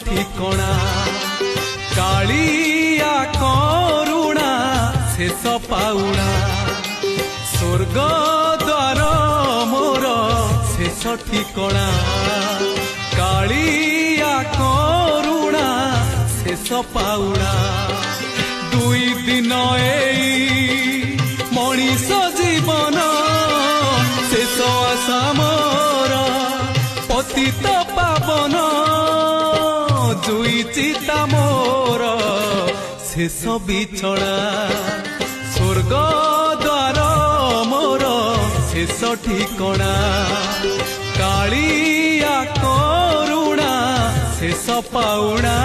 ঠিকଣା কালিয়া করুণা শেষ পাউনা স্বর্গ দ্বার মোর শেষ ঠিকଣା কালিয়া করুণা শেষ পাউনা দুই দিন এই মଣିষ জীবন শেষ আশা মোর পতিত পাবন জুই চিতা মোর শেষ বিছଣା স্বর্গ দ্বার মোর শেষ ঠিকଣା কালিয়া করুণা শেষ পাউনা।